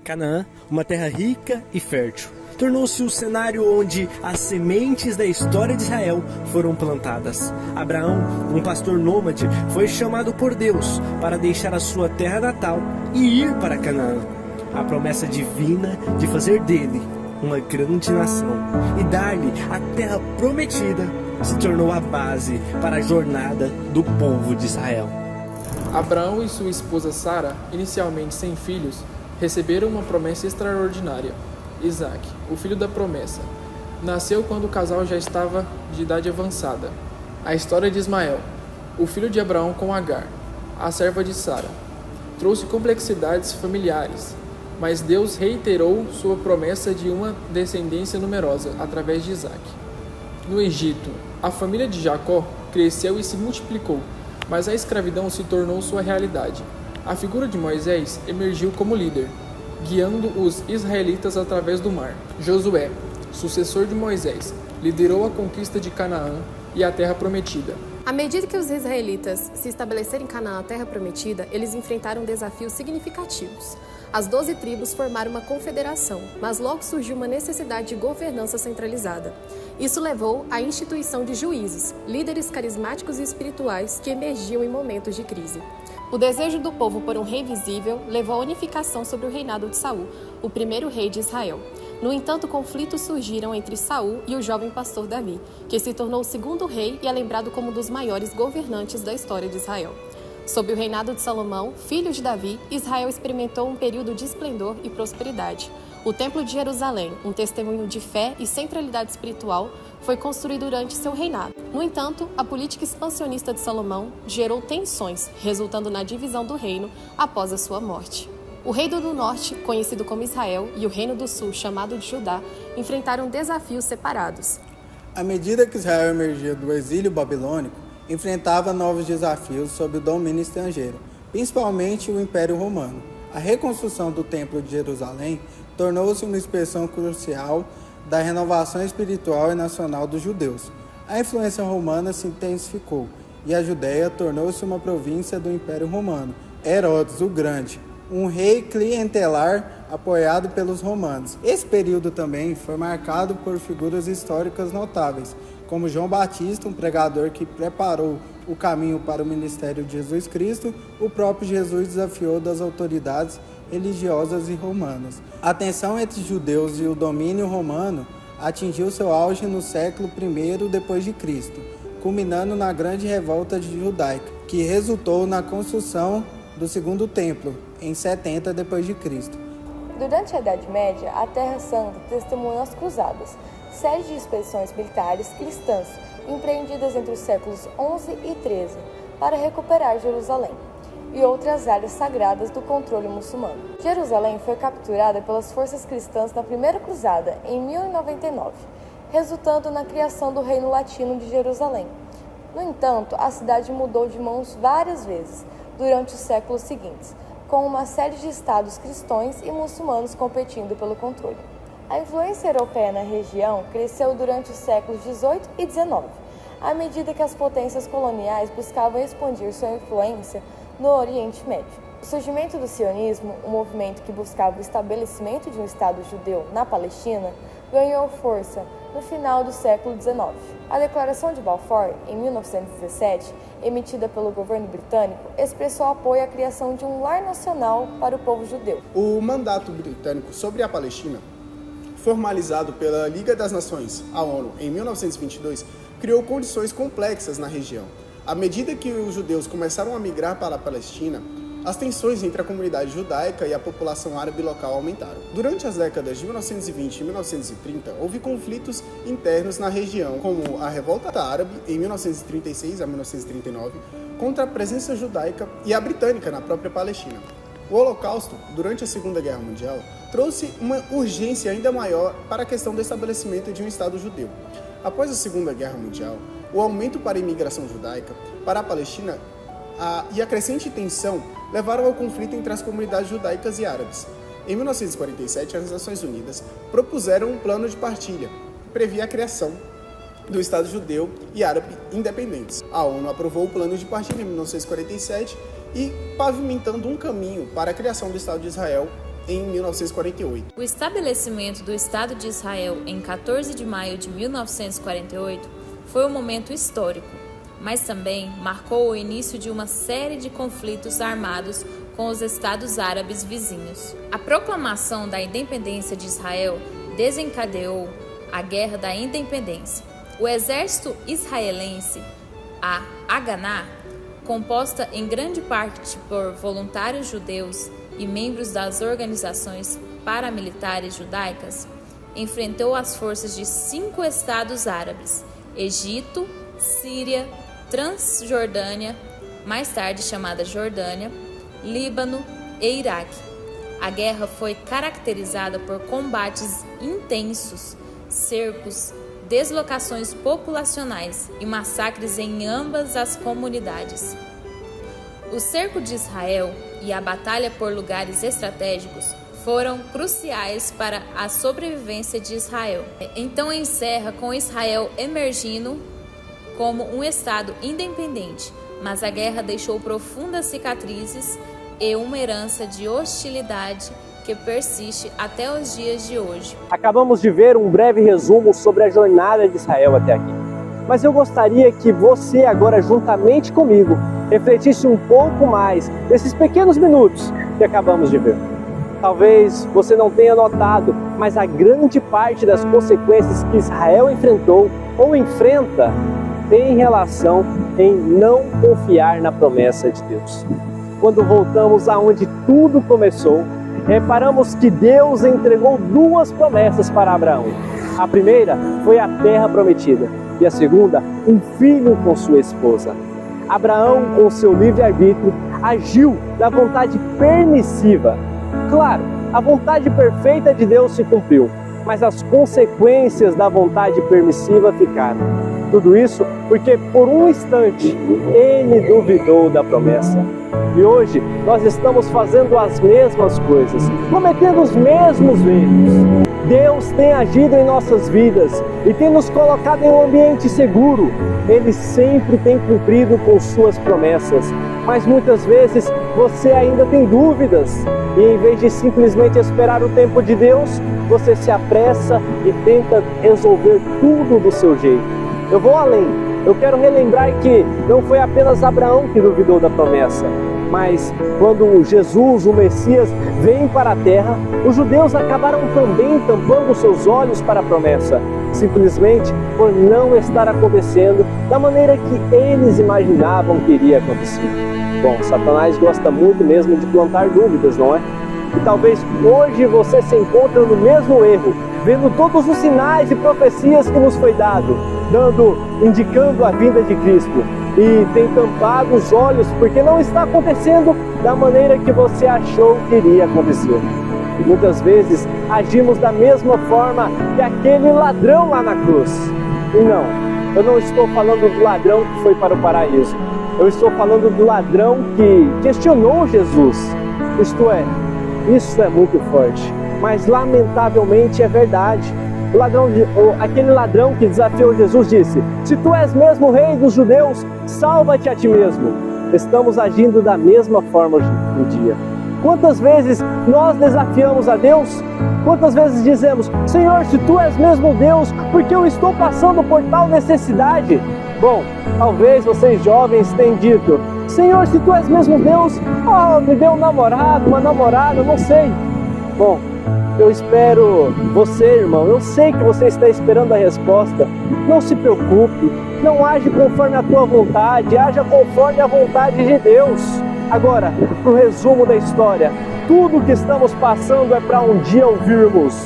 Canaã, uma terra rica e fértil, tornou-se o cenário onde as sementes da história de Israel foram plantadas. Abraão, um pastor nômade, foi chamado por Deus para deixar a sua terra natal e ir para Canaã. A promessa divina de fazer dele uma grande nação e dar-lhe a terra prometida se tornou a base para a jornada do povo de Israel. Abraão e sua esposa Sara, inicialmente sem filhos, receberam uma promessa extraordinária. Isaac, o filho da promessa, nasceu quando o casal já estava de idade avançada. A história de Ismael, o filho de Abraão com Agar, a serva de Sara, trouxe complexidades familiares, mas Deus reiterou sua promessa de uma descendência numerosa através de Isaac. No Egito, a família de Jacó cresceu e se multiplicou, mas a escravidão se tornou sua realidade. A figura de Moisés emergiu como líder, guiando os israelitas através do mar. Josué, sucessor de Moisés, liderou a conquista de Canaã e a terra prometida. À medida que os israelitas se estabeleceram em Canaã, a terra prometida, eles enfrentaram desafios significativos. As 12 tribos formaram uma confederação, mas logo surgiu uma necessidade de governança centralizada. Isso levou à instituição de juízes, líderes carismáticos e espirituais que emergiam em momentos de crise. O desejo do povo por um rei visível levou à unificação sobre o reinado de Saul, o primeiro rei de Israel. No entanto, conflitos surgiram entre Saul e o jovem pastor Davi, que se tornou o segundo rei e é lembrado como um dos maiores governantes da história de Israel. Sob o reinado de Salomão, filho de Davi, Israel experimentou um período de esplendor e prosperidade. O Templo de Jerusalém, um testemunho de fé e centralidade espiritual, foi construído durante seu reinado. No entanto, a política expansionista de Salomão gerou tensões, resultando na divisão do reino após a sua morte. O Reino do Norte, conhecido como Israel, e o Reino do Sul, chamado de Judá, enfrentaram desafios separados. À medida que Israel emergia do exílio babilônico, enfrentava novos desafios sob o domínio estrangeiro, principalmente o Império Romano. A reconstrução do Templo de Jerusalém tornou-se uma expressão crucial da renovação espiritual e nacional dos judeus. A influência romana se intensificou e a Judéia tornou-se uma província do Império Romano. Herodes o Grande, um rei clientelar apoiado pelos romanos. Esse período também foi marcado por figuras históricas notáveis, como João Batista, um pregador que preparou o caminho para o ministério de Jesus Cristo. O próprio Jesus desafiou das autoridades religiosas e romanas. A tensão entre judeus e o domínio romano atingiu seu auge no século I depois de Cristo, culminando na Grande Revolta Judaica, que resultou na construção do Segundo Templo em 70 depois de Cristo. Durante a Idade Média, a Terra Santa testemunhou as Cruzadas, série de expedições militares cristãs empreendidas entre os séculos XI e XIII para recuperar Jerusalém e outras áreas sagradas do controle muçulmano. Jerusalém foi capturada pelas forças cristãs na Primeira Cruzada, em 1099, resultando na criação do Reino Latino de Jerusalém. No entanto, a cidade mudou de mãos várias vezes durante os séculos seguintes, com uma série de estados cristãos e muçulmanos competindo pelo controle. A influência europeia na região cresceu durante os séculos XVIII e XIX, à medida que as potências coloniais buscavam expandir sua influência no Oriente Médio. O surgimento do sionismo, um movimento que buscava o estabelecimento de um Estado judeu na Palestina, ganhou força no final do século XIX. A Declaração de Balfour, em 1917, emitida pelo governo britânico, expressou apoio à criação de um lar nacional para o povo judeu. O mandato britânico sobre a Palestina, formalizado pela Liga das Nações, a ONU, em 1922, criou condições complexas na região. À medida que os judeus começaram a migrar para a Palestina, as tensões entre a comunidade judaica e a população árabe local aumentaram. Durante as décadas de 1920 e 1930, houve conflitos internos na região, como a Revolta Árabe, em 1936 a 1939, contra a presença judaica e a britânica na própria Palestina. O Holocausto, durante a Segunda Guerra Mundial, trouxe uma urgência ainda maior para a questão do estabelecimento de um Estado judeu. Após a Segunda Guerra Mundial, o aumento para a imigração judaica para a Palestina e a crescente tensão levaram ao conflito entre as comunidades judaicas e árabes. Em 1947, as Nações Unidas propuseram um plano de partilha que previa a criação do Estado judeu e árabe independentes. A ONU aprovou o plano de partilha em 1947 e pavimentando um caminho para a criação do Estado de Israel em 1948. O estabelecimento do Estado de Israel em 14 de maio de 1948 foi um momento histórico, mas também marcou o início de uma série de conflitos armados com os estados árabes vizinhos. A proclamação da independência de Israel desencadeou a Guerra da Independência. O exército israelense, a Haganá, composta em grande parte por voluntários judeus e membros das organizações paramilitares judaicas, enfrentou as forças de 5 estados árabes: Egito, Síria, Transjordânia, mais tarde chamada Jordânia, Líbano e Iraque. A guerra foi caracterizada por combates intensos, cercos, deslocações populacionais e massacres em ambas as comunidades. O cerco de Israel e a batalha por lugares estratégicos foram cruciais para a sobrevivência de Israel. Então encerra com Israel emergindo como um estado independente, mas a guerra deixou profundas cicatrizes e uma herança de hostilidade que persiste até os dias de hoje. Acabamos de ver um breve resumo sobre a jornada de Israel até aqui. Mas eu gostaria que você agora, juntamente comigo, refletisse um pouco mais nesses pequenos minutos que acabamos de ver. Talvez você não tenha notado, mas a grande parte das consequências que Israel enfrentou ou enfrenta tem relação em não confiar na promessa de Deus. Quando voltamos aonde tudo começou, reparamos que Deus entregou 2 promessas para Abraão. A primeira foi a terra prometida e a segunda, um filho com sua esposa. Abraão, com seu livre-arbítrio, agiu da vontade permissiva. Claro, a vontade perfeita de Deus se cumpriu, mas as consequências da vontade permissiva ficaram. Tudo isso porque por um instante ele duvidou da promessa. E hoje nós estamos fazendo as mesmas coisas, cometendo os mesmos erros. Deus tem agido em nossas vidas e tem nos colocado em um ambiente seguro. Ele sempre tem cumprido com suas promessas, mas muitas vezes você ainda tem dúvidas. E em vez de simplesmente esperar o tempo de Deus, você se apressa e tenta resolver tudo do seu jeito. Eu vou além. Eu quero relembrar que não foi apenas Abraão que duvidou da promessa, mas quando Jesus, o Messias, vem para a terra, os judeus acabaram também tampando seus olhos para a promessa, simplesmente por não estar acontecendo da maneira que eles imaginavam que iria acontecer. Bom, Satanás gosta muito mesmo de plantar dúvidas, não é? E talvez hoje você se encontre no mesmo erro, vendo todos os sinais e profecias que nos foi dado, indicando a vinda de Cristo, e tem tampado os olhos porque não está acontecendo da maneira que você achou que iria acontecer. E muitas vezes agimos da mesma forma que aquele ladrão lá na cruz. E não, eu não estou falando do ladrão que foi para o paraíso. Eu estou falando do ladrão que questionou Jesus. Isto é, isso é muito forte, mas lamentavelmente é verdade. Aquele ladrão que desafiou Jesus disse: se tu és mesmo o rei dos judeus, salva-te a ti mesmo. Estamos agindo da mesma forma hoje em dia. Quantas vezes nós desafiamos a Deus? Quantas vezes dizemos: Senhor, se tu és mesmo Deus, porque eu estou passando por tal necessidade? Bom, talvez vocês jovens tenham dito: Senhor, se tu és mesmo Deus, me dê um namorado, uma namorada, não sei. Bom, eu espero você, irmão, eu sei que você está esperando a resposta. Não se preocupe, não age conforme a tua vontade, haja conforme a vontade de Deus. Agora, para o resumo da história, tudo o que estamos passando é para um dia ouvirmos: